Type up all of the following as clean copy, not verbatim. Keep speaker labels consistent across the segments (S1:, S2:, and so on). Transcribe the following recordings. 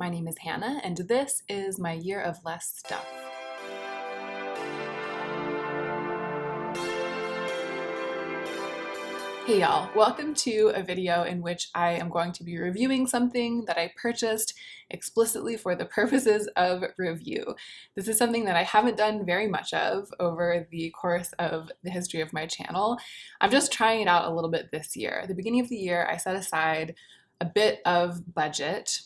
S1: My name is Hannah, and this is my year of less stuff. Hey y'all, welcome to a video in which I am going to be reviewing something that I purchased explicitly for the purposes of review. This is something that I haven't done very much of over the course of the history of my channel. I'm just trying it out a little bit this year. At the beginning of the year, I set aside a bit of budget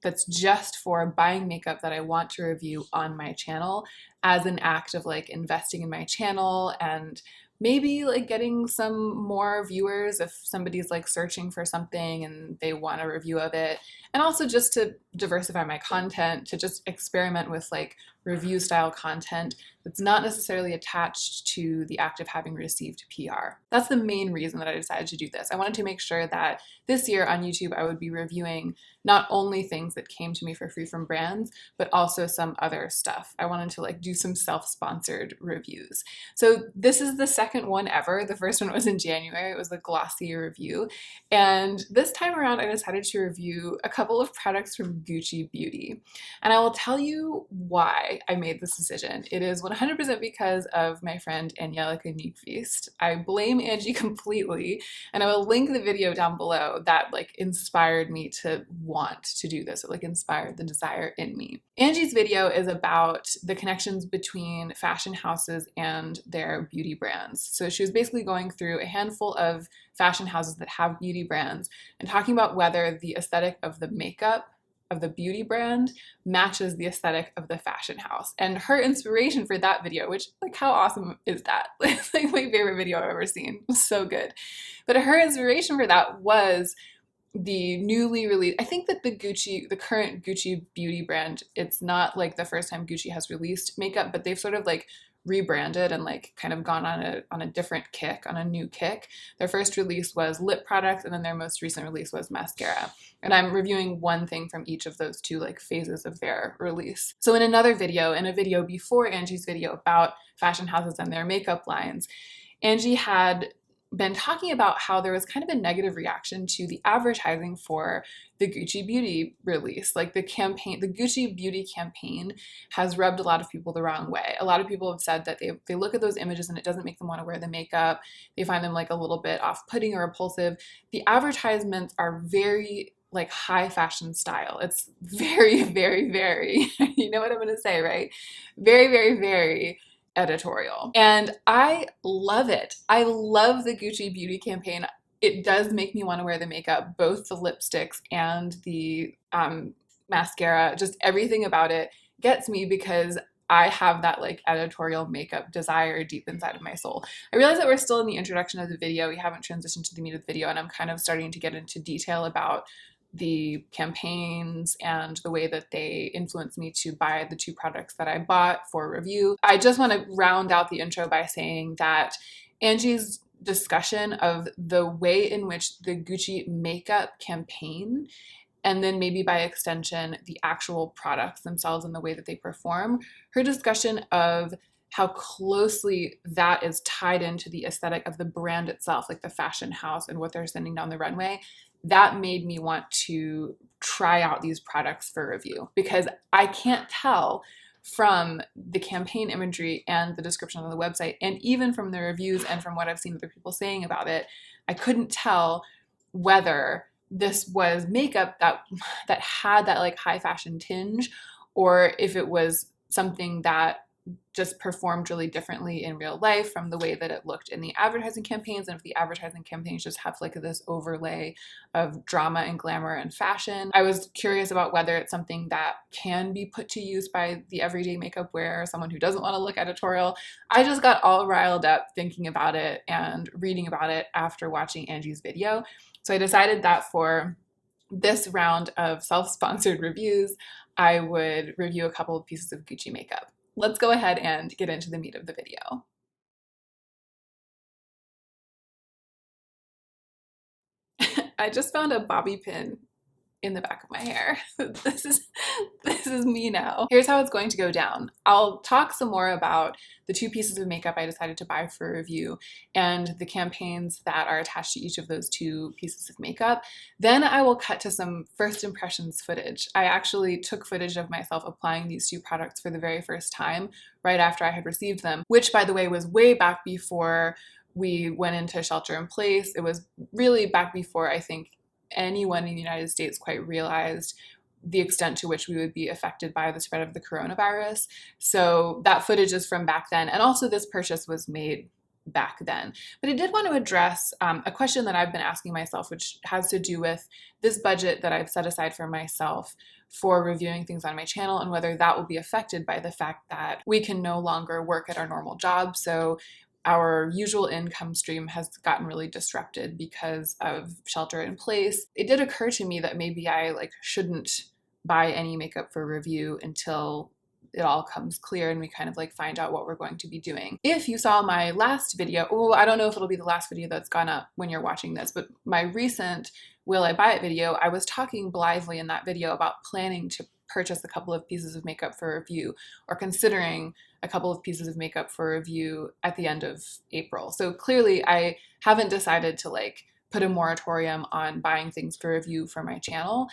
S1: that's just for buying makeup that I want to review on my channel as an act of like investing in my channel and maybe like getting some more viewers if somebody's like searching for something and they want a review of it, and also just to diversify my content, to just experiment with like review style content that's not necessarily attached to the act of having received PR. That's the main reason that I decided to do this. I wanted to make sure that this year on YouTube I would be reviewing not only things that came to me for free from brands, but also some other stuff. I wanted to like do some self-sponsored reviews. So this is the second one ever. The first one was in January. It was the glossy review. And this time around, I decided to review a couple of products from Gucci Beauty. And I will tell you why I made this decision. It is 100% because of my friend Angelica Nyqvist. I blame Angie completely, and I will link the video down below that like inspired me to want to do this. It like inspired the desire in me. Angie's video is about the connections between fashion houses and their beauty brands. So she was basically going through a handful of fashion houses that have beauty brands and talking about whether the aesthetic of the makeup of the beauty brand matches the aesthetic of the fashion house. And her inspiration for that video, which like how awesome is that? It's like my favorite video I've ever seen. It was so good. But her inspiration for that was the newly released, I think that the current Gucci beauty brand, it's not like the first time Gucci has released makeup, but they've sort of like rebranded and like kind of gone on a different kick, on a new kick. Their first release was lip products, and then their most recent release was mascara. And I'm reviewing one thing from each of those two like phases of their release. So in another video, in a video before Angie's video about fashion houses and their makeup lines, Angie had been talking about how there was kind of a negative reaction to the advertising for the Gucci Beauty release. Like the campaign, the Gucci Beauty campaign has rubbed a lot of people the wrong way. A lot of people have said that they look at those images and it doesn't make them want to wear the makeup. They find them like a little bit off-putting or repulsive. The advertisements are very like high fashion style. It's very, very, very, you know what I'm going to say, right? Very, very, very editorial. And I love it. I love the Gucci Beauty campaign. It does make me want to wear the makeup, both the lipsticks and the mascara. Just everything about it gets me because I have that like editorial makeup desire deep inside of my soul. I realize that we're still in the introduction of the video. We haven't transitioned to the meat of the video, and I'm kind of starting to get into detail about the campaigns and the way that they influenced me to buy the two products that I bought for review. I just want to round out the intro by saying that Angie's discussion of the way in which the Gucci makeup campaign, and then maybe by extension the actual products themselves and the way that they perform, her discussion of how closely that is tied into the aesthetic of the brand itself, like the fashion house and what they're sending down the runway, that made me want to try out these products for review, because I can't tell from the campaign imagery and the description on the website, and even from the reviews and from what I've seen other people saying about it, I couldn't tell whether this was makeup that had that like high fashion tinge, or if it was something that just performed really differently in real life from the way that it looked in the advertising campaigns, and if the advertising campaigns just have like this overlay of drama and glamour and fashion. I was curious about whether it's something that can be put to use by the everyday makeup wearer, someone who doesn't want to look editorial. I just got all riled up thinking about it and reading about it after watching Angie's video. So I decided that for this round of self-sponsored reviews, I would review a couple of pieces of Gucci makeup. Let's go ahead and get into the meat of the video. I just found a bobby pin in the back of my hair. This is is me now. Here's how it's going to go down. I'll talk some more about the 2 pieces of makeup I decided to buy for review and the campaigns that are attached to each of those 2 pieces of makeup. Then I will cut to some first impressions footage. I actually took footage of myself applying these 2 products for the very first time right after I had received them, which, by the way, was way back before we went into shelter in place. It was really back before I think anyone in the United States quite realized the extent to which we would be affected by the spread of the coronavirus. So that footage is from back then. And also this purchase was made back then. But I did want to address a question that I've been asking myself, which has to do with this budget that I've set aside for myself for reviewing things on my channel and whether that will be affected by the fact that we can no longer work at our normal job. So our usual income stream has gotten really disrupted because of shelter in place. It did occur to me that maybe I shouldn't buy any makeup for review until it all comes clear and we kind of find out what we're going to be doing. If you saw my last video, well, I don't know if it'll be the last video that's gone up when you're watching this, but my recent Will I Buy It video, I was talking blithely in that video about planning to purchase a couple of pieces of makeup for review or considering a couple of pieces of makeup for review at the end of April. So clearly I haven't decided to put a moratorium on buying things for review for my channel.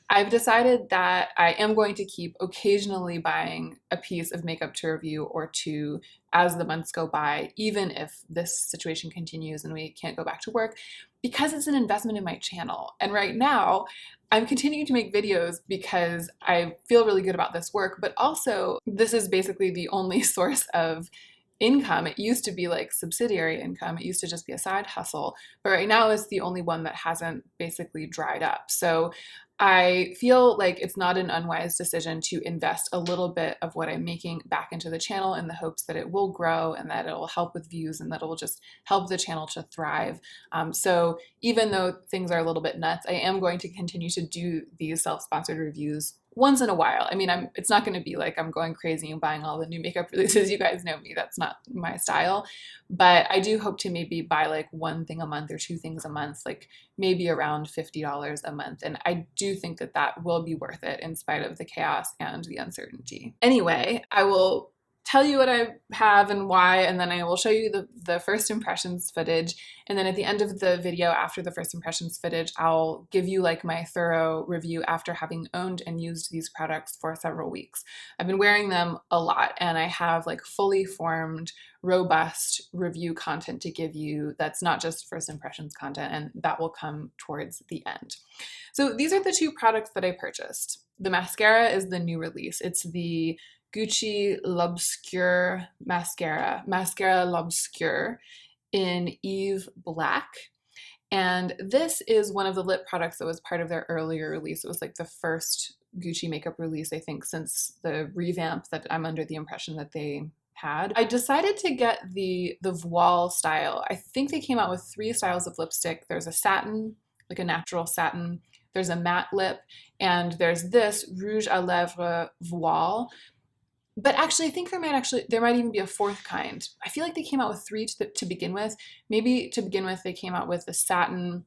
S1: I've decided that I am going to keep occasionally buying a piece of makeup to review or 2 as the months go by, even if this situation continues and we can't go back to work, because it's an investment in my channel. And right now, I'm continuing to make videos because I feel really good about this work, but also this is basically the only source of income. It used to be subsidiary income. It used to just be a side hustle, but right now it's the only one that hasn't basically dried up. So I feel like it's not an unwise decision to invest a little bit of what I'm making back into the channel in the hopes that it will grow and that it will help with views and that it will just help the channel to thrive. So even though things are a little bit nuts, I am going to continue to do these self-sponsored reviews once in a while. I mean, it's not going to be I'm going crazy and buying all the new makeup releases. You guys know me. That's not my style. But I do hope to maybe buy 1 thing a month or 2 things a month, maybe around $50 a month. And I do think that that will be worth it in spite of the chaos and the uncertainty. Anyway, I will tell you what I have and why, and then I will show you the first impressions footage. And then at the end of the video, after the first impressions footage, I'll give you my thorough review after having owned and used these products for several weeks. I've been wearing them a lot and I have fully formed, robust review content to give you that's not just first impressions content, and that will come towards the end. So these are the 2 products that I purchased. The mascara is the new release. It's the Gucci L'Obscur Mascara L'Obscur in Eve Black. And this is one of the lip products that was part of their earlier release. It was the first Gucci makeup release, I think, since the revamp that I'm under the impression that they had. I decided to get the voile style. I think they came out with 3 styles of lipstick. There's a satin, a natural satin, there's a matte lip, and there's this Rouge à Lèvres voile. But actually, I think there might even be a 4th kind. I feel like they came out with 3 to begin with. Maybe to begin with, they came out with the satin,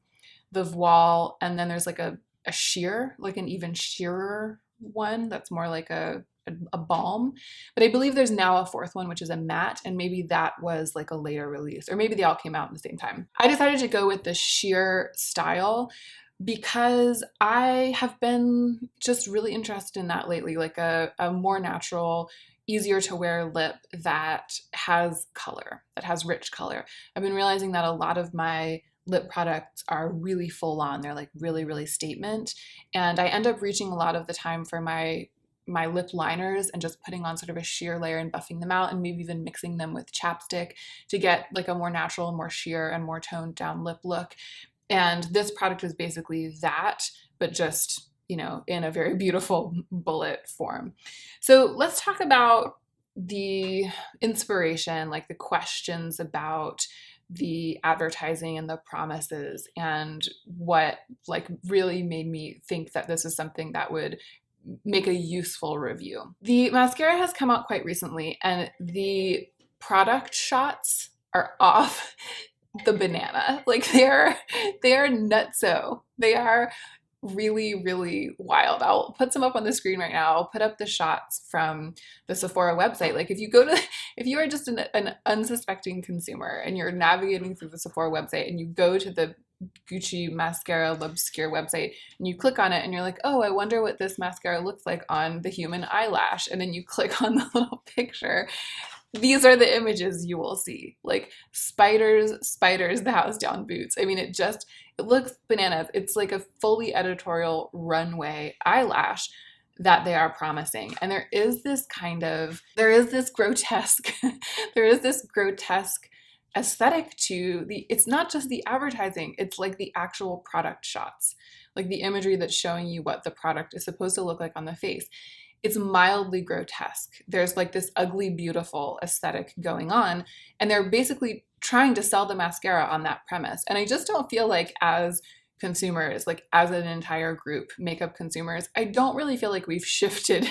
S1: the voile, and then there's a sheer, an even sheerer one that's more a balm. But I believe there's now a 4th one, which is a matte, and maybe that was a later release, or maybe they all came out at the same time. I decided to go with the sheer style because I have been just really interested in that lately, a more natural, easier to wear lip that has color, that has rich color. I've been realizing that a lot of my lip products are really full on. They're really, really statement. And I end up reaching a lot of the time for my lip liners and just putting on sort of a sheer layer and buffing them out and maybe even mixing them with chapstick to get a more natural, more sheer and more toned down lip look. And this product is basically that, but just, in a very beautiful bullet form. So let's talk about the inspiration, the questions about the advertising and the promises and what really made me think that this is something that would make a useful review. The mascara has come out quite recently and the product shots are off the banana. They are nutso. They are really, really wild. I'll put some up on the screen right now. I'll put up the shots from the Sephora website. Like if you are just an unsuspecting consumer and you're navigating through the Sephora website and you go to the Gucci mascara L'Obscure website and you click on it and you're like, oh, I wonder what this mascara looks like on the human eyelash. And then you click on the little picture. These are the images you will see. Like spiders, the house down boots. I mean, it looks bananas. It's like a fully editorial runway eyelash that they are promising. And there is this grotesque, there is this grotesque aesthetic to it's not just the advertising, it's like the actual product shots, like the imagery that's showing you what the product is supposed to look like on the face. It's mildly grotesque. There's like this ugly, beautiful aesthetic going on, and they're basically trying to sell the mascara on that premise. And I just don't feel like as consumers, like as an entire group, makeup consumers, I don't really feel like we've shifted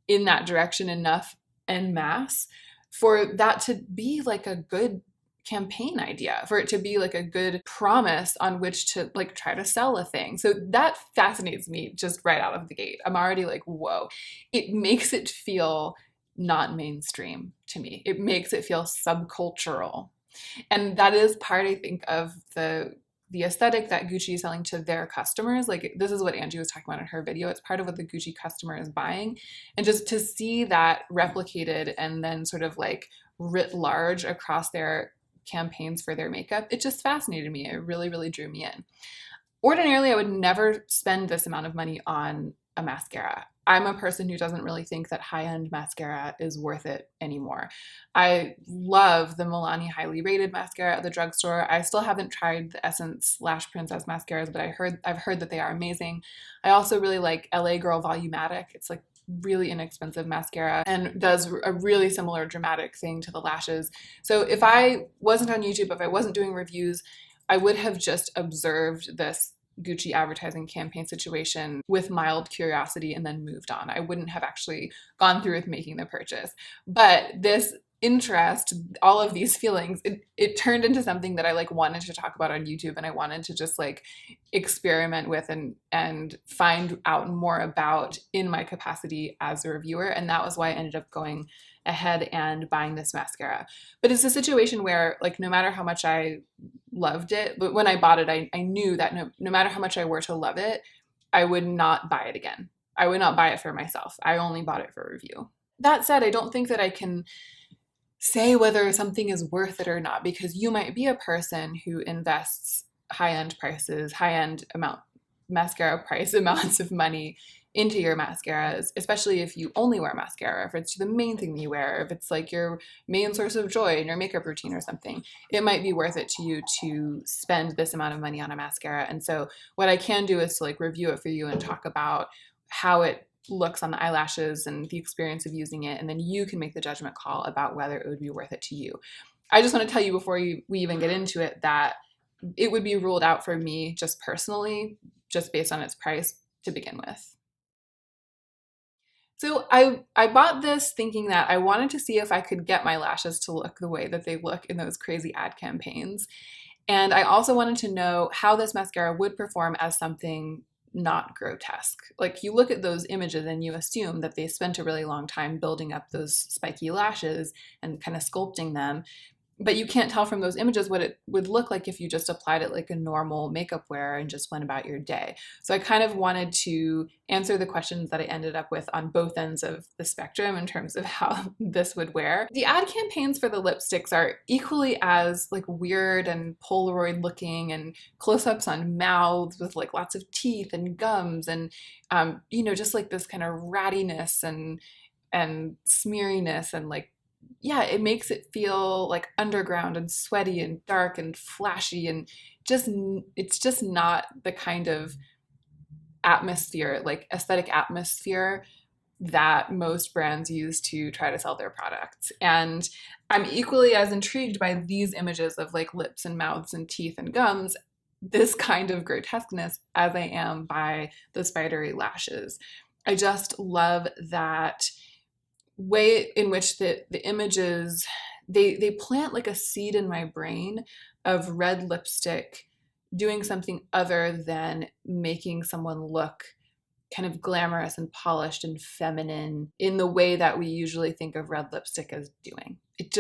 S1: in that direction enough en masse for that to be like a good campaign idea, for it to be like a good promise on which to like try to sell a thing. So that fascinates me just right out of the gate. I'm already like, whoa. It makes it feel not mainstream to me. It makes it feel subcultural. And that is part, I think, of the aesthetic that Gucci is selling to their customers. Like, this is what Angie was talking about in her video. It's part of what the Gucci customer is buying. And just to see that replicated and then sort of like writ large across their campaigns for their makeup, it just fascinated me. It really, really drew me in. Ordinarily, I would never spend this amount of money on a mascara. I'm a person who doesn't really think that high-end mascara is worth it anymore. I love the Milani highly rated mascara at the drugstore. I still haven't tried the Essence Lash Princess mascaras, but I've heard that they are amazing. I also really like LA Girl Volumatic. It's like really inexpensive mascara and does a really similar dramatic thing to the lashes. So if I wasn't on YouTube, if I wasn't doing reviews, I would have just observed this Gucci advertising campaign situation with mild curiosity and then moved on. I wouldn't have actually gone through with making the purchase. But this interest, all of these feelings, it turned into something that I like wanted to talk about on YouTube, and I wanted to just like experiment with and find out more about in my capacity as a reviewer. And that was why I ended up going ahead and buying this mascara. But it's a situation where like no matter how much I loved it, but when I bought it, I knew that no matter how much I were to love it, I would not buy it again. I would not buy it for myself. I only bought it for review. That said, I don't think that I can say whether something is worth it or not, because you might be a person who invests high-end mascara price amounts of money into your mascaras, especially if you only wear mascara, if it's the main thing that you wear, if it's like your main source of joy in your makeup routine or something, it might be worth it to you to spend this amount of money on a mascara. And so what I can do is to like review it for you and talk about how it looks on the eyelashes and the experience of using it, and then you can make the judgment call about whether it would be worth it to you. I just want to tell you before we even get into it that it would be ruled out for me just personally, just based on its price to begin with. So I bought this thinking that I wanted to see if I could get my lashes to look the way that they look in those crazy ad campaigns. And I also wanted to know how this mascara would perform as something not grotesque. Like, you look at those images and you assume that they spent a really long time building up those spiky lashes and kind of sculpting them. But you can't tell from those images what it would look like if you just applied it like a normal makeup wearer and just went about your day. So I kind of wanted to answer the questions that I ended up with on both ends of the spectrum in terms of how this would wear. The ad campaigns for the lipsticks are equally as like weird and Polaroid looking, and close-ups on mouths with like lots of teeth and gums and, just like this kind of rattiness and smeariness and like, yeah, it makes it feel like underground and sweaty and dark and flashy, and it's just not the kind of atmosphere, like aesthetic atmosphere, that most brands use to try to sell their products. And I'm equally as intrigued by these images of like lips and mouths and teeth and gums, this kind of grotesqueness, as I am by the spidery lashes. I just love that way in which the images, they plant like a seed in my brain of red lipstick doing something other than making someone look kind of glamorous and polished and feminine in the way that we usually think of red lipstick as doing. It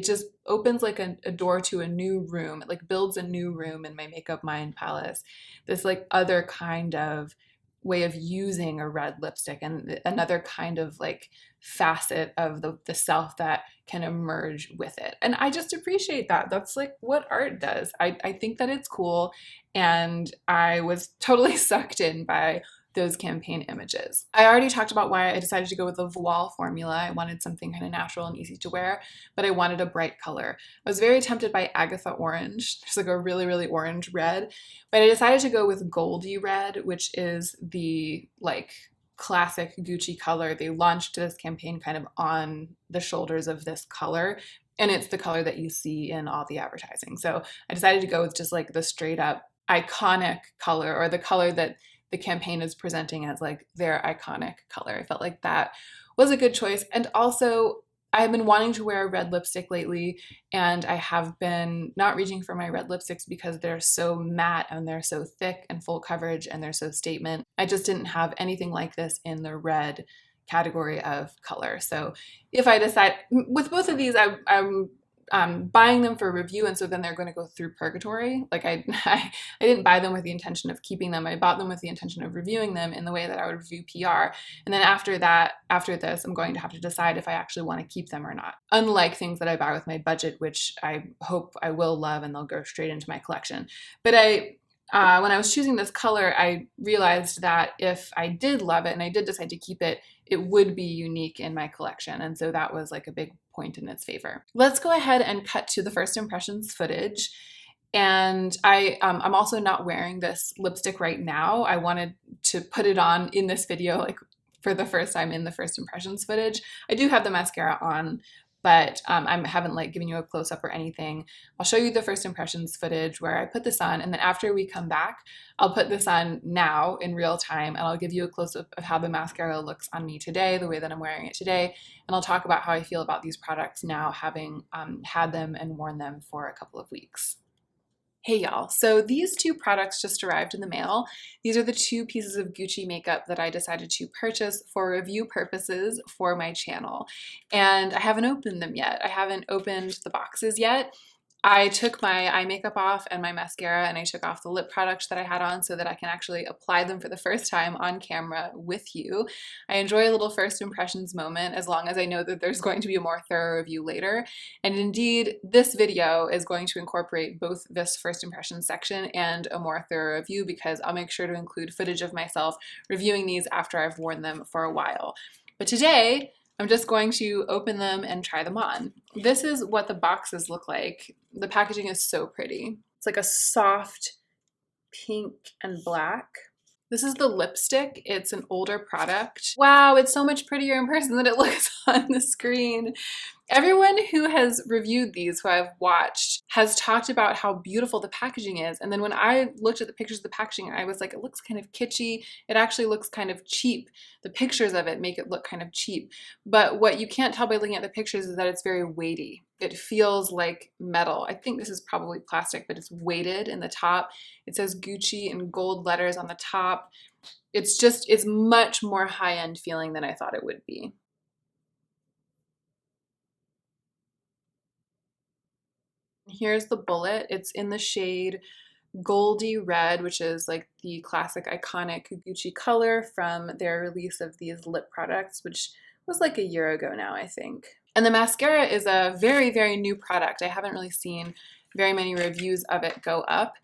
S1: just opens like a door to a new room. It like builds a new room in my makeup mind palace. This like other kind of way of using a red lipstick and another kind of like facet of the self that can emerge with it. And I just appreciate that. That's like what art does. I think that it's cool. And I was totally sucked in by those campaign images. I already talked about why I decided to go with the voile formula. I wanted something kind of natural and easy to wear, but I wanted a bright color. I was very tempted by Agatha Orange. There's like a really, really orange red, but I decided to go with Goldie Red, which is the like classic Gucci color. They launched this campaign kind of on the shoulders of this color, and it's the color that you see in all the advertising. So I decided to go with just like the straight up iconic color, or the color that the campaign is presenting as like their iconic color. I felt like that was a good choice. And also, I have been wanting to wear a red lipstick lately, and I have been not reaching for my red lipsticks because they're so matte and they're so thick and full coverage and they're so statement. I just didn't have anything like this in the red category of color. So if I decide, with both of these, I'm buying them for review, and so then they're going to go through purgatory. Like I didn't buy them with the intention of keeping them. I bought them with the intention of reviewing them in the way that I would review PR. And then after this, I'm going to have to decide if I actually want to keep them or not. Unlike things that I buy with my budget, which I hope I will love and they'll go straight into my collection. But when I was choosing this color, I realized that if I did love it and I did decide to keep it, it would be unique in my collection. And so that was like a big point in its favor. Let's go ahead and cut to the first impressions footage. And I'm also not wearing this lipstick right now. I wanted to put it on in this video, like for the first time in the first impressions footage. I do have the mascara on, but I haven't like given you a close-up or anything. I'll show you the first impressions footage where I put this on, and then after we come back, I'll put this on now in real time, and I'll give you a close-up of how the mascara looks on me today, the way that I'm wearing it today, and I'll talk about how I feel about these products now, having had them and worn them for a couple of weeks. Hey y'all, so these two products just arrived in the mail. These are the two pieces of Gucci makeup that I decided to purchase for review purposes for my channel. And I haven't opened them yet. I haven't opened the boxes yet. I took my eye makeup off and my mascara, and I took off the lip products that I had on so that I can actually apply them for the first time on camera with you. I enjoy a little first impressions moment as long as I know that there's going to be a more thorough review later. And indeed, this video is going to incorporate both this first impressions section and a more thorough review, because I'll make sure to include footage of myself reviewing these after I've worn them for a while. But today, I'm just going to open them and try them on. This is what the boxes look like. The packaging is so pretty. It's like a soft pink and black. This is the lipstick. It's an older product. Wow, it's so much prettier in person than it looks on the screen. Everyone who has reviewed these, who I've watched, has talked about how beautiful the packaging is. And then when I looked at the pictures of the packaging, I was like, it looks kind of kitschy. It actually looks kind of cheap. The pictures of it make it look kind of cheap. But what you can't tell by looking at the pictures is that it's very weighty. It feels like metal. I think this is probably plastic, but it's weighted in the top. It says Gucci in gold letters on the top. It's much more high-end feeling than I thought it would be. Here's the bullet. It's in the shade Goldie Red, which is like the classic iconic Gucci color from their release of these lip products, which was like a year ago now, I think. And the mascara is a very, very new product. I haven't really seen very many reviews of it go up.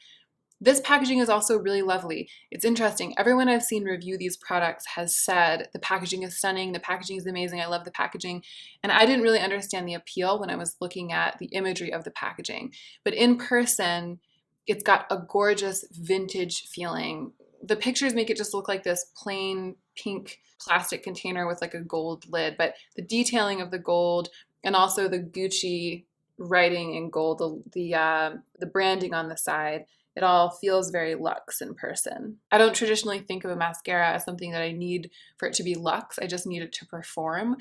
S1: This packaging is also really lovely. It's interesting. Everyone I've seen review these products has said the packaging is stunning, the packaging is amazing, I love the packaging. And I didn't really understand the appeal when I was looking at the imagery of the packaging. But in person, it's got a gorgeous vintage feeling. The pictures make it just look like this plain pink plastic container with like a gold lid, but the detailing of the gold and also the Gucci writing in gold, the branding on the side, it all feels very luxe in person. I don't traditionally think of a mascara as something that I need for it to be luxe. I just need it to perform,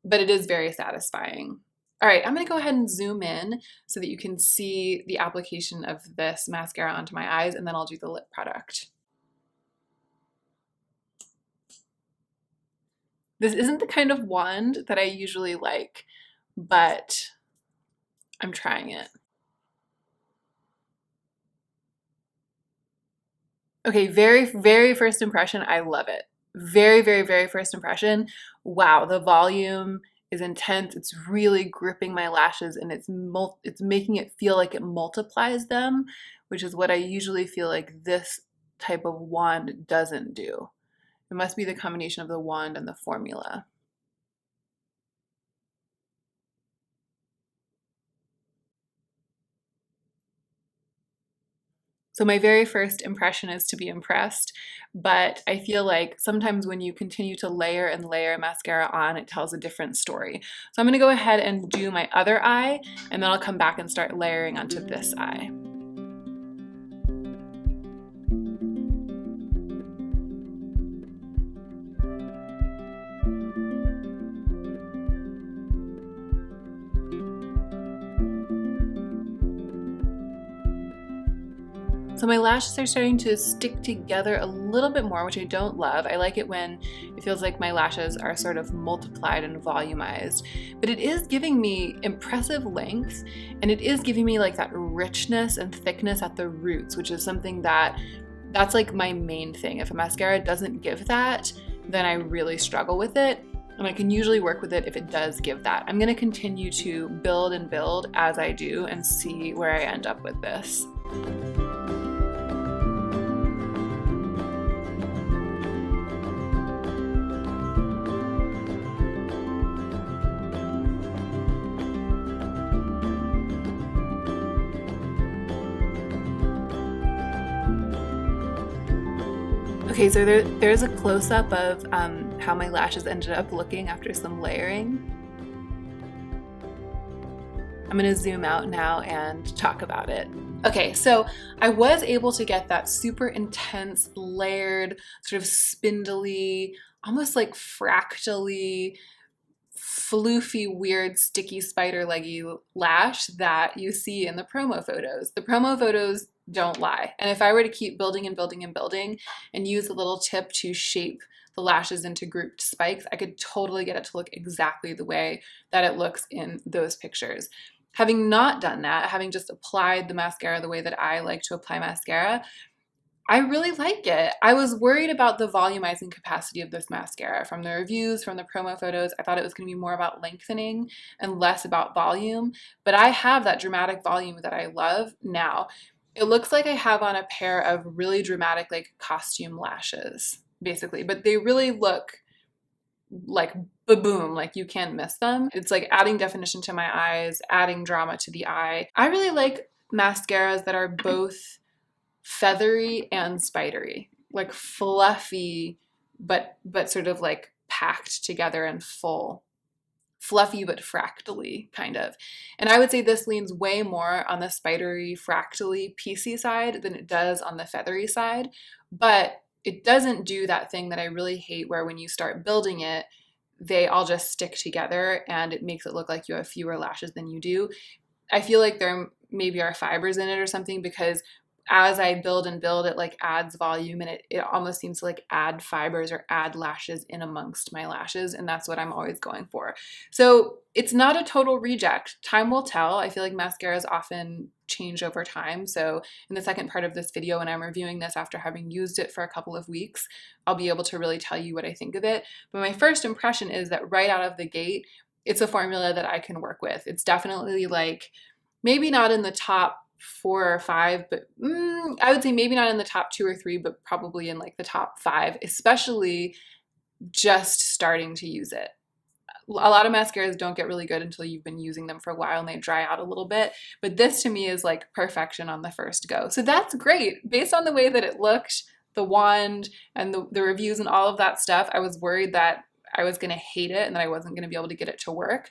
S1: but it is very satisfying. All right, I'm gonna go ahead and zoom in so that you can see the application of this mascara onto my eyes, and then I'll do the lip product. This isn't the kind of wand that I usually like, but I'm trying it. Okay, very first impression, I love it. Very first impression. Wow, the volume is intense. It's really gripping my lashes, and it's making it feel like it multiplies them, which is what I usually feel like this type of wand doesn't do. It must be the combination of the wand and the formula. So my very first impression is to be impressed, but I feel like sometimes when you continue to layer and layer mascara on, it tells a different story. So I'm gonna go ahead and do my other eye, and then I'll come back and start layering onto this eye. So my lashes are starting to stick together a little bit more, which I don't love. I like it when it feels like my lashes are sort of multiplied and volumized, but it is giving me impressive length, and it is giving me like that richness and thickness at the roots, which is something that's like my main thing. If a mascara doesn't give that, then I really struggle with it. And I can usually work with it if it does give that. I'm gonna continue to build and build as I do and see where I end up with this. Okay, so there's a close-up of how my lashes ended up looking after some layering. I'm gonna zoom out now and talk about it. Okay, so I was able to get that super intense, layered, sort of spindly, almost like fractally, floofy, weird, sticky, spider-leggy lash that you see in the promo photos. The promo photos don't lie. And if I were to keep building and building and building and use a little tip to shape the lashes into grouped spikes, I could totally get it to look exactly the way that it looks in those pictures. Having not done that, having just applied the mascara the way that I like to apply mascara, I really like it. I was worried about the volumizing capacity of this mascara. From the reviews, from the promo photos, I thought it was going to be more about lengthening and less about volume, but I have that dramatic volume that I love now. It looks like I have on a pair of really dramatic, like, costume lashes, basically, but they really look like ba-boom, like you can't miss them. It's like adding definition to my eyes, adding drama to the eye. I really like mascaras that are both feathery and spidery, like fluffy, but sort of like packed together and full. Fluffy but fractally, kind of. And I would say this leans way more on the spidery, fractally, piecey side than it does on the feathery side, but it doesn't do that thing that I really hate where when you start building it, they all just stick together and it makes it look like you have fewer lashes than you do. I feel like there maybe are fibers in it or something, because as I build and build, it like adds volume, and it almost seems to like add fibers or add lashes in amongst my lashes, and that's what I'm always going for. So it's not a total reject. Time will tell. I feel like mascaras often change over time. So in the second part of this video, when I'm reviewing this after having used it for a couple of weeks, I'll be able to really tell you what I think of it. But my first impression is that right out of the gate, it's a formula that I can work with. It's definitely like, maybe not in the top 4 or 5, but I would say maybe not in the top 2 or 3, but probably in like the top 5, especially just starting to use it. A lot of mascaras don't get really good until you've been using them for a while and they dry out a little bit, but this to me is like perfection on the first go. So that's great. Based on the way that it looked, the wand and the reviews and all of that stuff, I was worried that I was gonna hate it and that I wasn't gonna be able to get it to work.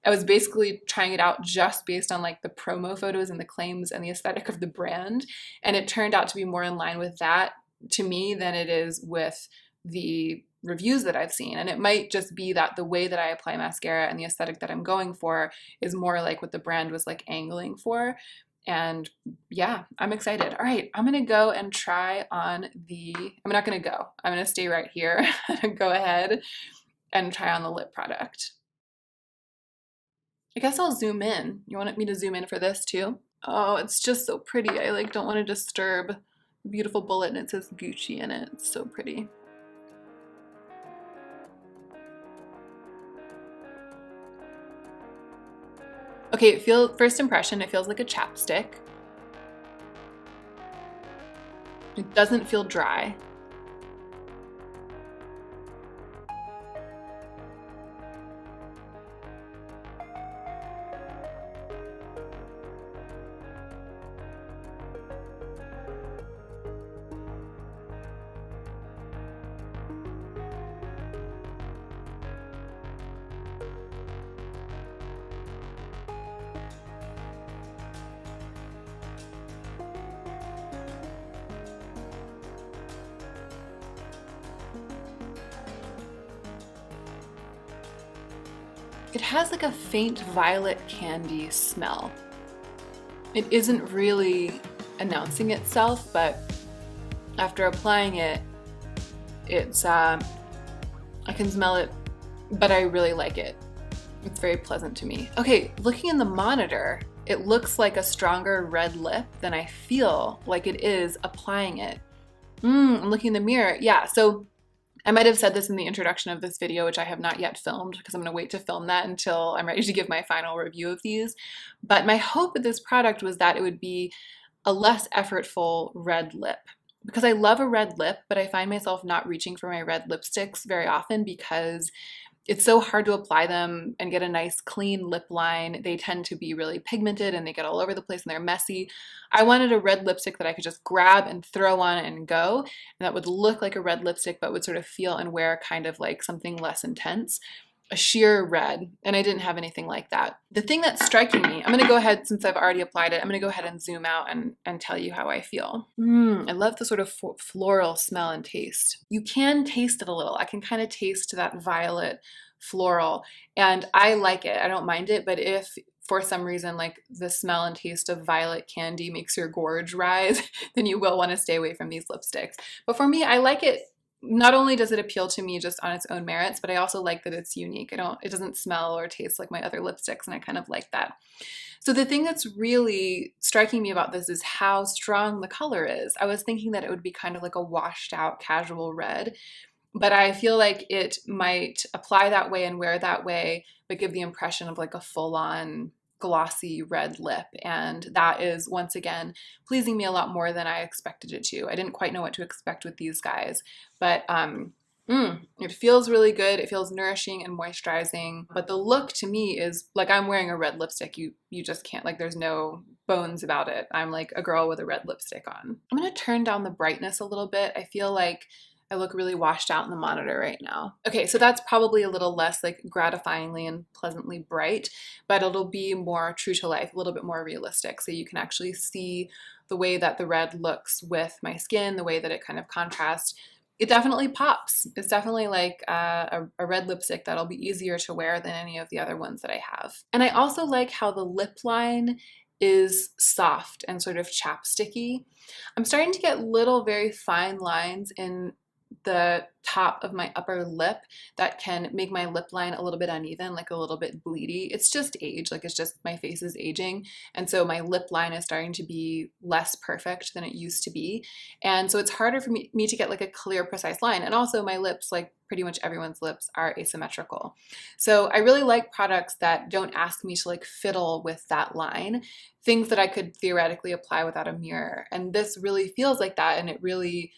S1: I was basically trying it out just based on like the promo photos and the claims and the aesthetic of the brand. And it turned out to be more in line with that to me than it is with the reviews that I've seen. And it might just be that the way that I apply mascara and the aesthetic that I'm going for is more like what the brand was like angling for. And yeah, I'm excited. All right, I'm gonna go and try on I'm not gonna go. I'm gonna stay right here and go ahead and try on the lip product. I guess I'll zoom in. You want me to zoom in for this too? Oh, it's just so pretty. I like don't want to disturb the beautiful bullet, and it says Gucci in it. It's so pretty. Okay, first impression, it feels like a chapstick. It doesn't feel dry. It has like a faint violet candy smell. It isn't really announcing itself, but after applying it, I can smell it, but I really like it. It's very pleasant to me. Okay, looking in the monitor, it looks like a stronger red lip than I feel like it is applying it. I'm looking in the mirror. Yeah, so I might have said this in the introduction of this video, which I have not yet filmed because I'm going to wait to film that until I'm ready to give my final review of these. But my hope with this product was that it would be a less effortful red lip. Because I love a red lip, but I find myself not reaching for my red lipsticks very often because it's so hard to apply them and get a nice clean lip line. They tend to be really pigmented and they get all over the place and they're messy. I wanted a red lipstick that I could just grab and throw on and go, and that would look like a red lipstick but would sort of feel and wear kind of like something less intense. A sheer red, and I didn't have anything like that. The thing that's striking me, I'm gonna go ahead, since I've already applied it, I'm gonna go ahead and zoom out and tell you how I feel. I love the sort of floral smell and taste. You can taste it a little. I can kind of taste that violet floral, and I like it. I don't mind it, but if for some reason like the smell and taste of violet candy makes your gorge rise, then you will want to stay away from these lipsticks. But for me, I like it. Not only does it appeal to me just on its own merits, but I also like that it's unique. It doesn't smell or taste like my other lipsticks, and I kind of like that. So the thing that's really striking me about this is how strong the color is. I was thinking that it would be kind of like a washed out casual red, but I feel like it might apply that way and wear that way, but give the impression of like a full-on glossy red lip, and that is once again pleasing me a lot more than I expected it to. I didn't quite know what to expect with these guys, but it feels really good. It feels nourishing and moisturizing, but the look to me is like I'm wearing a red lipstick. You just can't, like, there's no bones about it. I'm like a girl with a red lipstick on. I'm gonna turn down the brightness a little bit. I feel like I look really washed out in the monitor right now. Okay, so that's probably a little less like gratifyingly and pleasantly bright, but it'll be more true to life, a little bit more realistic. So you can actually see the way that the red looks with my skin, the way that it kind of contrasts. It definitely pops. It's definitely like a red lipstick that'll be easier to wear than any of the other ones that I have. And I also like how the lip line is soft and sort of chapsticky. I'm starting to get little very fine lines in the top of my upper lip that can make my lip line a little bit uneven, like a little bit bleedy. It's just age, like it's just my face is aging. And so my lip line is starting to be less perfect than it used to be. And so it's harder for me to get like a clear, precise line. And also my lips, like pretty much everyone's lips, are asymmetrical. So I really like products that don't ask me to like fiddle with that line, things that I could theoretically apply without a mirror. And this really feels like that, and it really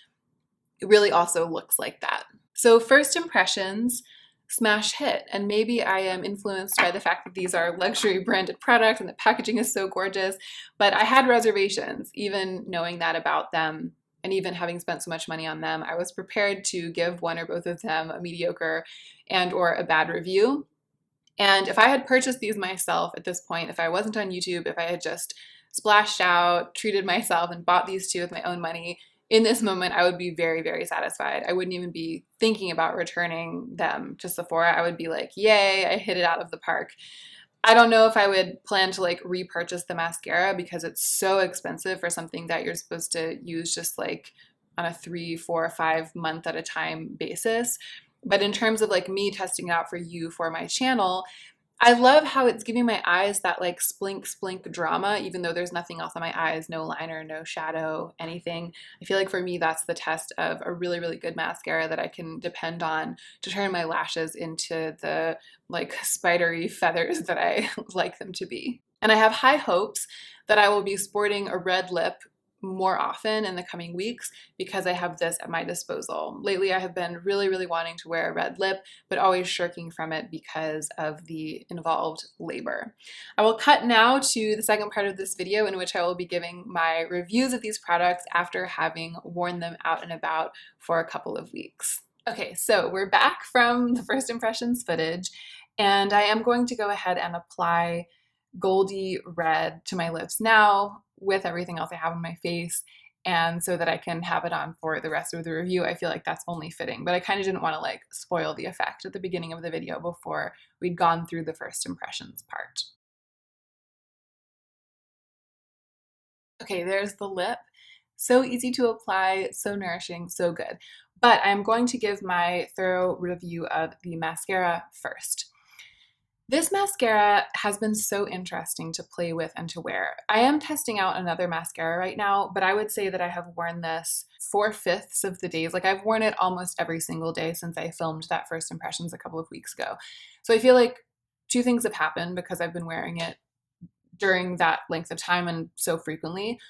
S1: also looks like that. So first impressions, smash hit. And maybe I am influenced by the fact that these are luxury branded products and the packaging is so gorgeous, but I had reservations, even knowing that about them. And even having spent so much money on them, I was prepared to give one or both of them a mediocre and or a bad review. And if I had purchased these myself at this point, if I wasn't on YouTube, if I had just splashed out, treated myself, and bought these two with my own money, in this moment, I would be very, very satisfied. I wouldn't even be thinking about returning them to Sephora. I would be like, yay, I hit it out of the park. I don't know if I would plan to like repurchase the mascara because it's so expensive for something that you're supposed to use just like on a 3, 4, 5 month at a time basis. But in terms of like me testing it out for you for my channel, I love how it's giving my eyes that like splink splink drama, even though there's nothing else on my eyes, no liner, no shadow, anything. I feel like for me, that's the test of a really, really good mascara that I can depend on to turn my lashes into the like spidery feathers that I like them to be. And I have high hopes that I will be sporting a red lip more often in the coming weeks because I have this at my disposal. Lately, I have been really, really wanting to wear a red lip, but always shirking from it because of the involved labor. I will cut now to the second part of this video in which I will be giving my reviews of these products after having worn them out and about for a couple of weeks. Okay, so we're back from the first impressions footage, and I am going to go ahead and apply Goldie Red to my lips now with everything else I have on my face, and so that I can have it on for the rest of the review. I feel like that's only fitting, but I kind of didn't want to like spoil the effect at the beginning of the video before we'd gone through the first impressions part. Okay, there's the lip. So easy to apply, so nourishing, so good. But I'm going to give my thorough review of the mascara first. This mascara has been so interesting to play with and to wear. I am testing out another mascara right now, but I would say that I have worn this 4/5 of the days. Like I've worn it almost every single day since I filmed that first impressions a couple of weeks ago. So I feel like two things have happened because I've been wearing it during that length of time and so frequently.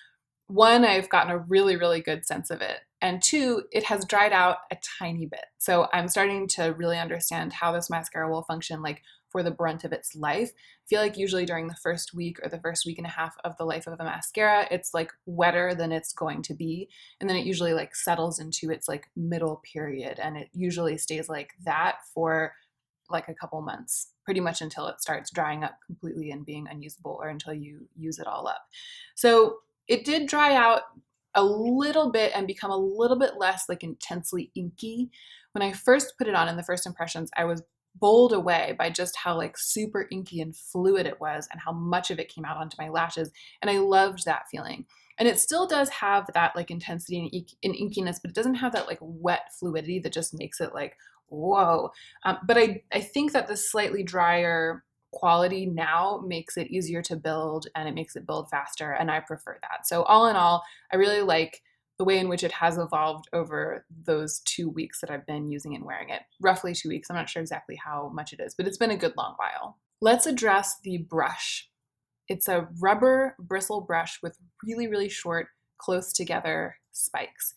S1: One, I've gotten a really, really good sense of it. And two, it has dried out a tiny bit. So I'm starting to really understand how this mascara will function like for the brunt of its life. I feel like usually during the first week or the first week and a half of the life of a mascara, it's like wetter than it's going to be. And then it usually like settles into its like middle period. And it usually stays like that for like a couple months, pretty much until it starts drying up completely and being unusable or until you use it all up. So it did dry out a little bit and become a little bit less like intensely inky. When I first put it on in the first impressions, I was bowled away by just how like super inky and fluid it was and how much of it came out onto my lashes. And I loved that feeling. And it still does have that like intensity and inkiness, but it doesn't have that like wet fluidity that just makes it like, whoa. But I think that the slightly drier quality now makes it easier to build and it makes it build faster, and I prefer that. So all in all, I really like the way in which it has evolved over those 2 weeks that I've been using and wearing it. Roughly 2 weeks. I'm not sure exactly how much it is, but it's been a good long while. Let's address the brush. It's a rubber bristle brush with really, really short, close together spikes.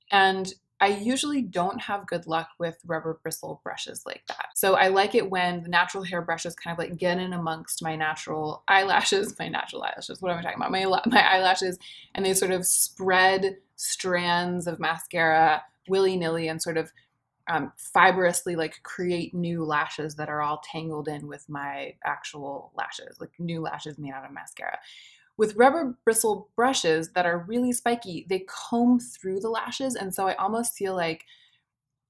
S1: And I usually don't have good luck with rubber bristle brushes like that. So I like it when the natural hair brushes kind of like get in amongst my natural eyelashes, what am I talking about? My eyelashes, and they sort of spread strands of mascara willy-nilly and sort of fibrously like create new lashes that are all tangled in with my actual lashes, like new lashes made out of mascara. With rubber bristle brushes that are really spiky, they comb through the lashes, and so I almost feel like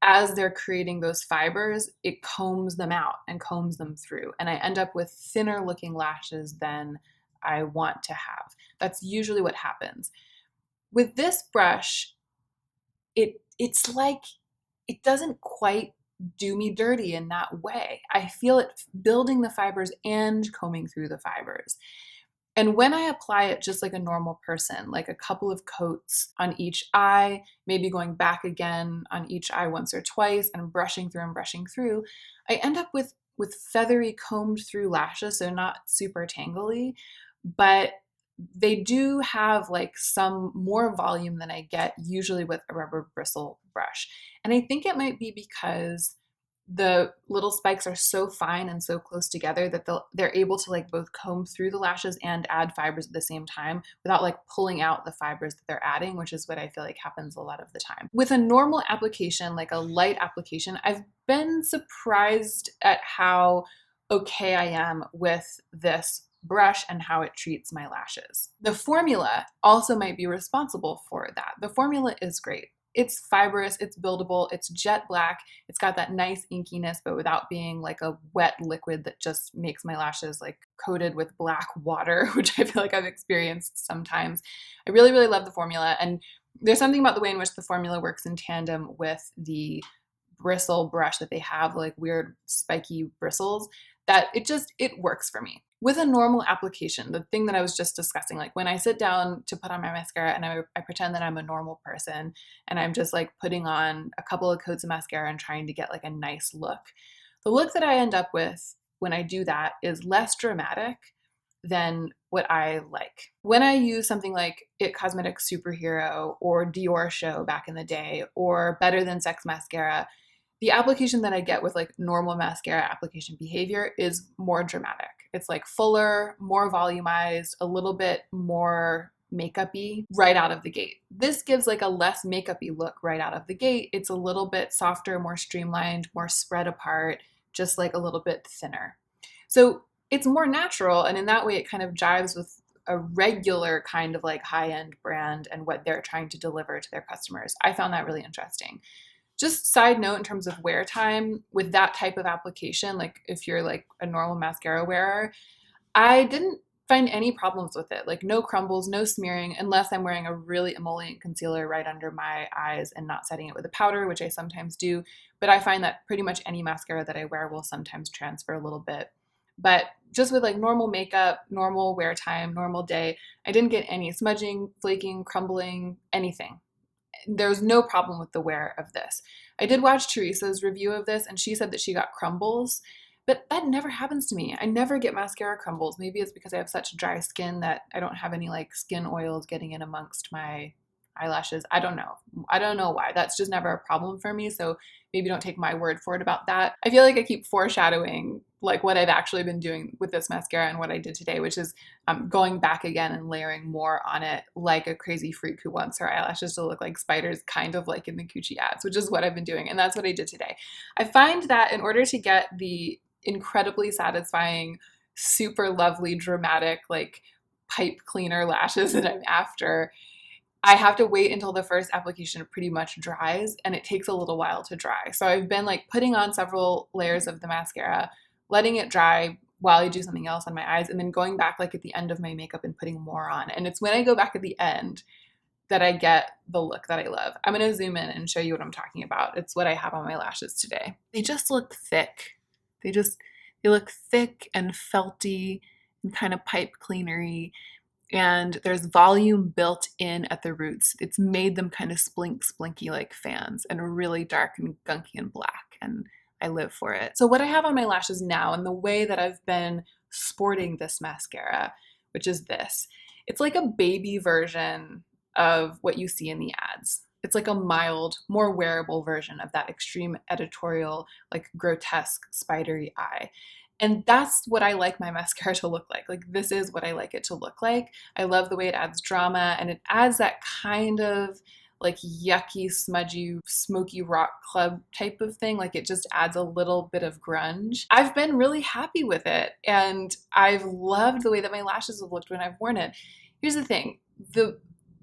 S1: as they're creating those fibers, it combs them out and combs them through, and I end up with thinner looking lashes than I want to have. That's usually what happens. With this brush, it's like it doesn't quite do me dirty in that way. I feel it building the fibers and combing through the fibers. And when I apply it just like a normal person, like a couple of coats on each eye, maybe going back again on each eye once or twice and brushing through, I end up with feathery combed through lashes, so not super tangly, but they do have like some more volume than I get usually with a rubber bristle brush. And I think it might be because the little spikes are so fine and so close together that they're able to like both comb through the lashes and add fibers at the same time without like pulling out the fibers that they're adding, which is what I feel like happens a lot of the time. With a normal application, like a light application, I've been surprised at how okay I am with this brush and how it treats my lashes. The formula also might be responsible for that. The formula is great. It's fibrous, it's buildable, it's jet black, it's got that nice inkiness, but without being like a wet liquid that just makes my lashes like coated with black water, which I feel like I've experienced sometimes. I really, really love the formula, and there's something about the way in which the formula works in tandem with the bristle brush that they have, like weird spiky bristles, that it works for me. With a normal application, the thing that I was just discussing, like when I sit down to put on my mascara and I pretend that I'm a normal person and I'm just like putting on a couple of coats of mascara and trying to get like a nice look, the look that I end up with when I do that is less dramatic than what I like. When I use something like IT Cosmetics Superhero or Dior Show back in the day, or Better Than Sex mascara, the application that I get with like normal mascara application behavior is more dramatic. It's like fuller, more volumized, a little bit more makeup-y right out of the gate. This gives like a less makeup-y look right out of the gate. It's a little bit softer, more streamlined, more spread apart, just like a little bit thinner. So it's more natural, and in that way it kind of jives with a regular kind of like high-end brand and what they're trying to deliver to their customers. I found that really interesting. Just side note in terms of wear time with that type of application, like if you're like a normal mascara wearer, I didn't find any problems with it. Like no crumbles, no smearing, unless I'm wearing a really emollient concealer right under my eyes and not setting it with a powder, which I sometimes do. But I find that pretty much any mascara that I wear will sometimes transfer a little bit. But just with like normal makeup, normal wear time, normal day, I didn't get any smudging, flaking, crumbling, anything. There's no problem with the wear of this. I did watch Teresa's review of this, and she said that she got crumbles, but that never happens to me. I never get mascara crumbles. Maybe it's because I have such dry skin that I don't have any like skin oils getting in amongst my eyelashes. I don't know. I don't know why. That's just never a problem for me. So maybe don't take my word for it about that. I feel like I keep foreshadowing like what I've actually been doing with this mascara and what I did today, which is going back again and layering more on it like a crazy freak who wants her eyelashes to look like spiders, kind of like in the Gucci ads, which is what I've been doing. And that's what I did today. I find that in order to get the incredibly satisfying, super lovely, dramatic, like pipe cleaner lashes that I'm after, I have to wait until the first application pretty much dries, and it takes a little while to dry. So I've been like putting on several layers of the mascara, letting it dry while I do something else on my eyes, and then going back like at the end of my makeup and putting more on. And it's when I go back at the end that I get the look that I love. I'm going to zoom in and show you what I'm talking about. It's what I have on my lashes today. They just look thick. They look thick and felty and kind of pipe cleanery. And there's volume built in at the roots. It's made them kind of splinky like fans, and really dark and gunky and black, and I live for it. So what I have on my lashes now, and the way that I've been sporting this mascara, which is this, it's like a baby version of what you see in the ads. It's like a mild, more wearable version of that extreme editorial, like grotesque, spidery eye. And that's what I like my mascara to look like. Like, this is what I like it to look like. I love the way it adds drama, and it adds that kind of like yucky, smudgy, smoky rock club type of thing. Like, it just adds a little bit of grunge. I've been really happy with it, and I've loved the way that my lashes have looked when I've worn it. Here's the thing. The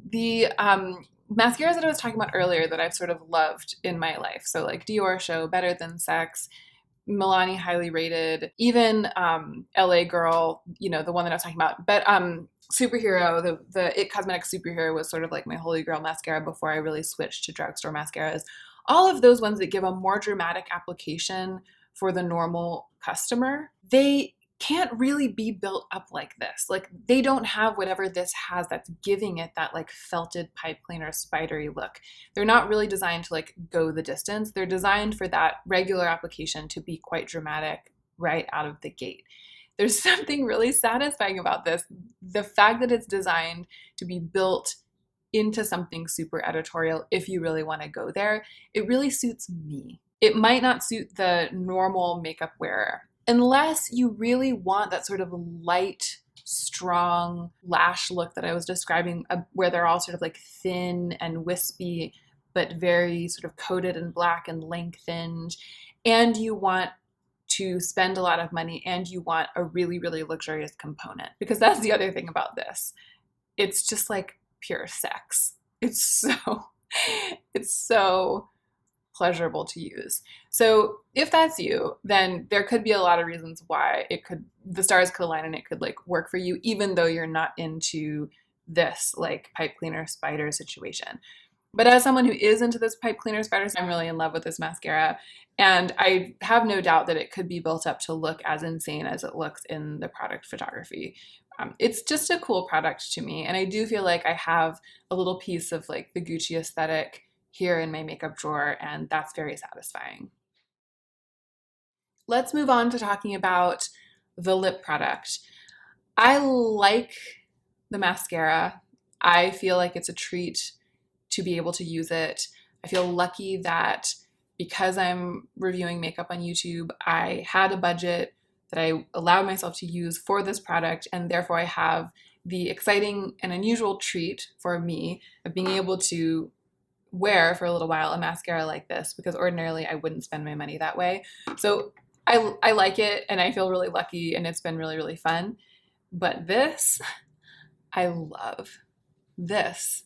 S1: mascaras that I was talking about earlier that I've sort of loved in my life, so like Dior Show, Better Than Sex, Milani Highly Rated, even LA Girl, you know, the one that I was talking about. But Superhero, the IT Cosmetics Superhero was sort of like my holy grail mascara before I really switched to drugstore mascaras. All of those ones that give a more dramatic application for the normal customer, they can't really be built up like this. Like, they don't have whatever this has that's giving it that like felted pipe cleaner spidery look. They're not really designed to like go the distance. They're designed for that regular application to be quite dramatic right out of the gate. There's something really satisfying about this. The fact that it's designed to be built into something super editorial, if you really want to go there, it really suits me. It might not suit the normal makeup wearer, unless you really want that sort of light, strong lash look that I was describing, where they're all sort of like thin and wispy, but very sort of coated in black and lengthened. And you want to spend a lot of money and you want a really, really luxurious component. Because that's the other thing about this. It's just like pure sex. It's so pleasurable to use. So if that's you, then there could be a lot of reasons why the stars could align and it could like work for you, even though you're not into this like pipe cleaner spider situation. But as someone who is into this pipe cleaner spiders, I'm really in love with this mascara. And I have no doubt that it could be built up to look as insane as it looks in the product photography. It's just a cool product to me. And I do feel like I have a little piece of like the Gucci aesthetic here in my makeup drawer, and that's very satisfying. Let's move on to talking about the lip product. I like the mascara. I feel like it's a treat to be able to use it. I feel lucky that because I'm reviewing makeup on YouTube, I had a budget that I allowed myself to use for this product, and therefore I have the exciting and unusual treat for me of being able to wear for a little while a mascara like this, because ordinarily I wouldn't spend my money that way. So I like it and I feel really lucky and it's been really, really fun. But this, I love. This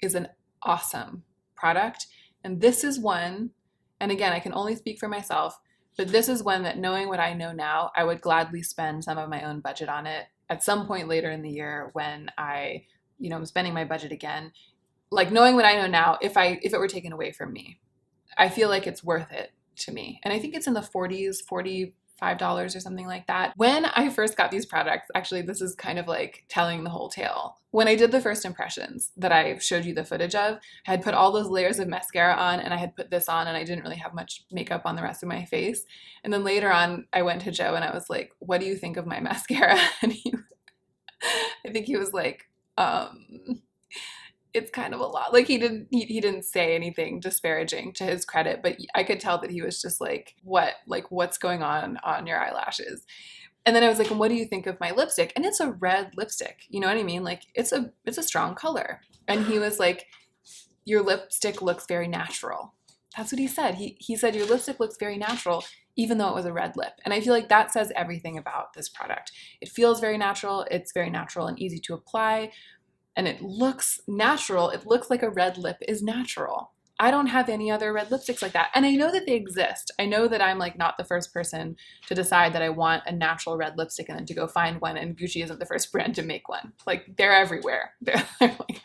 S1: is an awesome product. And this is one, and again, I can only speak for myself, but this is one that, knowing what I know now, I would gladly spend some of my own budget on it at some point later in the year when I'm spending my budget again. Like, knowing what I know now, if it were taken away from me, I feel like it's worth it to me. And I think it's in the 40s, $45 or something like that. When I first got these products, actually, this is kind of like telling the whole tale. When I did the first impressions that I showed you the footage of, I had put all those layers of mascara on and I had put this on and I didn't really have much makeup on the rest of my face. And then later on, I went to Joe and I was like, what do you think of my mascara? And I think he was like, it's kind of a lot. Like, he didn't say anything disparaging, to his credit, but I could tell that he was just like, what's going on your eyelashes? And then I was like, and what do you think of my lipstick? And it's a red lipstick, you know what I mean? Like, it's a strong color. And he was like, your lipstick looks very natural. That's what he said. He said, your lipstick looks very natural, even though it was a red lip. And I feel like that says everything about this product. It feels very natural. It's very natural and easy to apply. And it looks natural. It looks like a red lip is natural. I don't have any other red lipsticks like that. And I know that they exist. I know that I'm like not the first person to decide that I want a natural red lipstick and then to go find one, and Gucci isn't the first brand to make one. Like, they're everywhere. They're like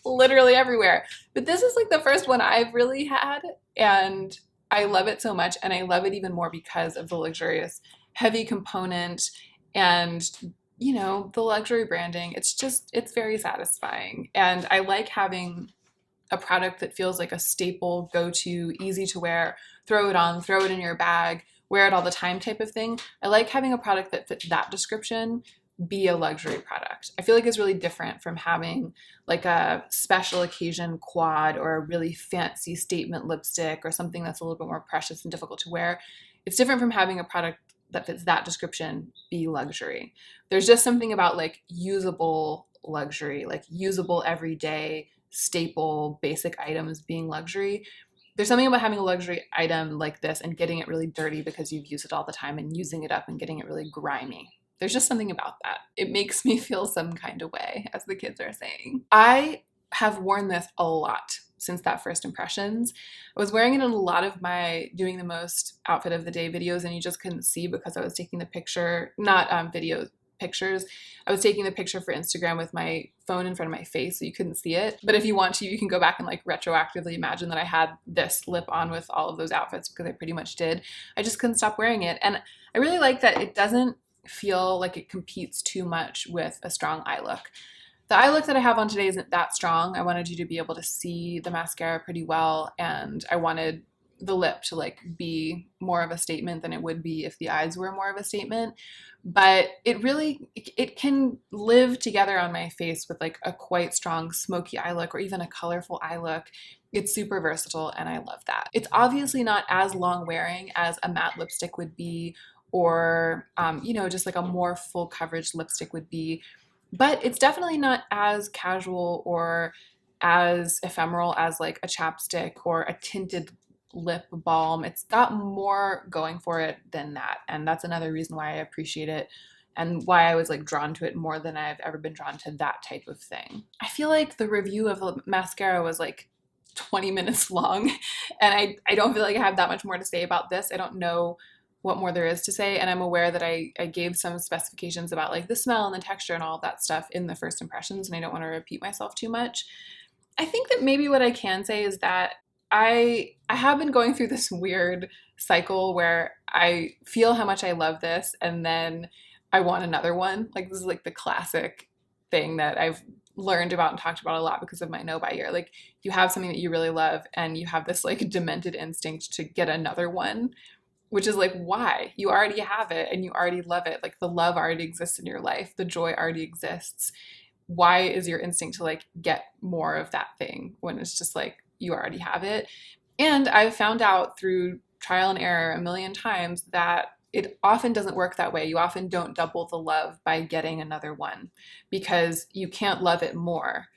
S1: literally everywhere. But this is like the first one I've really had, and I love it so much. And I love it even more because of the luxurious heavy component and the luxury branding. It's very satisfying. And I like having a product that feels like a staple, go-to, easy to wear, throw it on, throw it in your bag, wear it all the time type of thing. I like having a product that fits that description be a luxury product. I feel like it's really different from having like a special occasion quad or a really fancy statement lipstick or something that's a little bit more precious and difficult to wear. It's different from having a product that fits that description be luxury. There's just something about like usable luxury, like usable everyday staple basic items being luxury. There's something about having a luxury item like this and getting it really dirty because you've used it all the time and using it up and getting it really grimy. There's just something about that. It makes me feel some kind of way, as the kids are saying. I have worn this a lot since that first impressions. I was wearing it in a lot of my doing the most outfit of the day videos, and you just couldn't see because I was taking the picture, not pictures. I was taking the picture for Instagram with my phone in front of my face, so you couldn't see it. But if you want to, you can go back and like retroactively imagine that I had this lip on with all of those outfits, because I pretty much did. I just couldn't stop wearing it. And I really like that it doesn't feel like it competes too much with a strong eye look. The eye look that I have on today isn't that strong. I wanted you to be able to see the mascara pretty well, and I wanted the lip to like be more of a statement than it would be if the eyes were more of a statement. But it can live together on my face with like a quite strong smoky eye look or even a colorful eye look. It's super versatile and I love that. It's obviously not as long wearing as a matte lipstick would be, or just like a more full coverage lipstick would be, but it's definitely not as casual or as ephemeral as like a chapstick or a tinted lip balm. It's got more going for it than that. And that's another reason why I appreciate it and why I was like drawn to it more than I've ever been drawn to that type of thing. I feel like the review of the mascara was like 20 minutes long, and I don't feel like I have that much more to say about this. I don't know what more there is to say, and I'm aware that I gave some specifications about like the smell and the texture and all of that stuff in the first impressions, and I don't want to repeat myself too much. I think that maybe what I can say is that I have been going through this weird cycle where I feel how much I love this and then I want another one. Like this is like the classic thing that I've learned about and talked about a lot because of my no buy year. Like you have something that you really love and you have this like demented instinct to get another one, which is like, why? You already have it and you already love it. Like the love already exists in your life. The joy already exists. Why is your instinct to like get more of that thing when it's just like you already have it? And I've found out through trial and error a million times that it often doesn't work that way. You often don't double the love by getting another one because you can't love it more.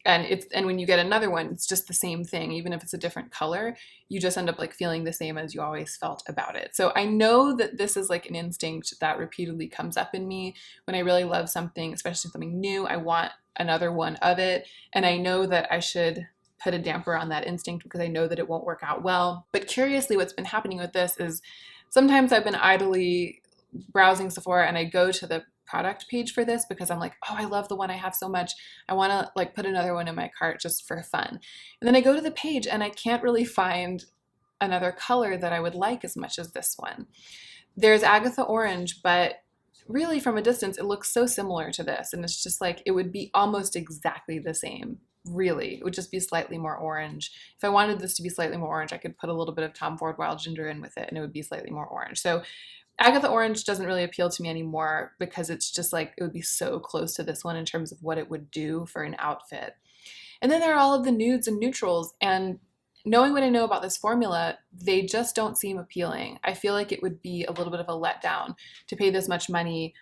S1: And when you get another one, it's just the same thing. Even if it's a different color, you just end up like feeling the same as you always felt about it. So I know that this is like an instinct that repeatedly comes up in me when I really love something, especially something new. I want another one of it. And I know that I should put a damper on that instinct because I know that it won't work out well. But curiously, what's been happening with this is sometimes I've been idly browsing Sephora and I go to the product page for this because I'm like, oh, I love the one I have so much. I want to like put another one in my cart just for fun. And then I go to the page and I can't really find another color that I would like as much as this one. There's Agatha Orange, but really from a distance, it looks so similar to this. And it's just like, it would be almost exactly the same. Really, it would just be slightly more orange. If I wanted this to be slightly more orange, I could put a little bit of Tom Ford Wild Ginger in with it and it would be slightly more orange. So Agatha Orange doesn't really appeal to me anymore because it's just like, it would be so close to this one in terms of what it would do for an outfit. And then there are all of the nudes and neutrals, and knowing what I know about this formula, they just don't seem appealing. I feel like it would be a little bit of a letdown to pay this much money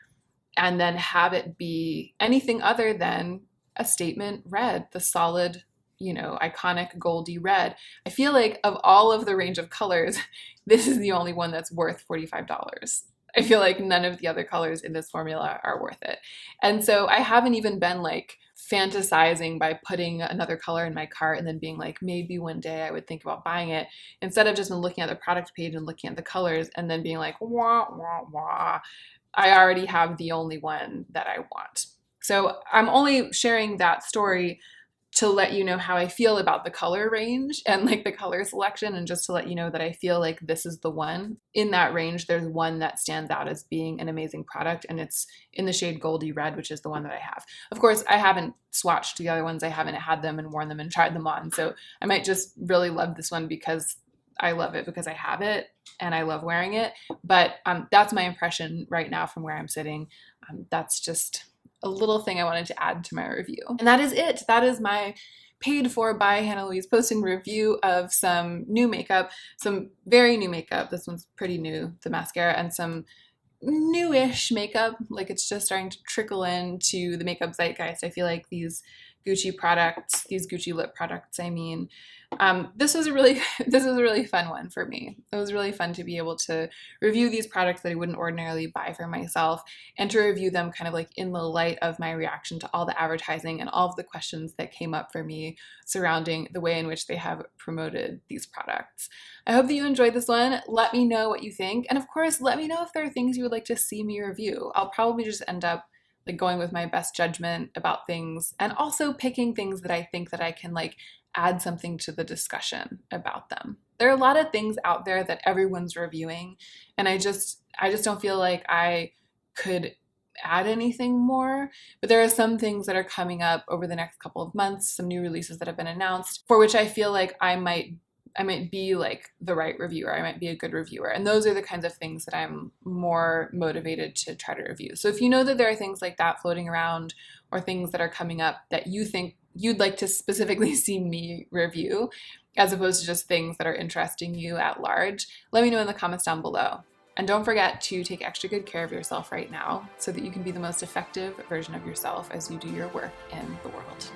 S1: and then have it be anything other than a statement red, the solid, you know, iconic goldy red. I feel like of all of the range of colors, this is the only one that's worth $45. I feel like none of the other colors in this formula are worth it. And so I haven't even been like fantasizing by putting another color in my cart and then being like, maybe one day I would think about buying it. Instead of just been looking at the product page and looking at the colors and then being like, wah, wah, wah. I already have the only one that I want. So I'm only sharing that story to let you know how I feel about the color range and like the color selection, and just to let you know that I feel like this is the one. In that range, there's one that stands out as being an amazing product, and it's in the shade Goldie Red, which is the one that I have. Of course, I haven't swatched the other ones. I haven't had them and worn them and tried them on, so I might just really love this one because I love it because I have it and I love wearing it. But that's my impression right now from where I'm sitting. That's just a little thing I wanted to add to my review. And that is it. That is my paid for by Hannah Louise Poston review of some new makeup, some very new makeup. This one's pretty new, the mascara, and some newish makeup. Like it's just starting to trickle into the makeup zeitgeist. I feel like these Gucci products, these Gucci lip products, I mean, this was a really fun one for me. It was really fun to be able to review these products that I wouldn't ordinarily buy for myself and to review them kind of like in the light of my reaction to all the advertising and all of the questions that came up for me surrounding the way in which they have promoted these products. I hope that you enjoyed this one. Let me know what you think. And of course, let me know if there are things you would like to see me review. I'll probably just end up like going with my best judgment about things and also picking things that I think that I can like add something to the discussion about them. There are a lot of things out there that everyone's reviewing, and I just don't feel like I could add anything more. But there are some things that are coming up over the next couple of months, some new releases that have been announced, for which I feel like I might be like the right reviewer. I might be a good reviewer. And those are the kinds of things that I'm more motivated to try to review. So if you know that there are things like that floating around or things that are coming up that you think you'd like to specifically see me review, as opposed to just things that are interesting you at large, let me know in the comments down below. And don't forget to take extra good care of yourself right now so that you can be the most effective version of yourself as you do your work in the world.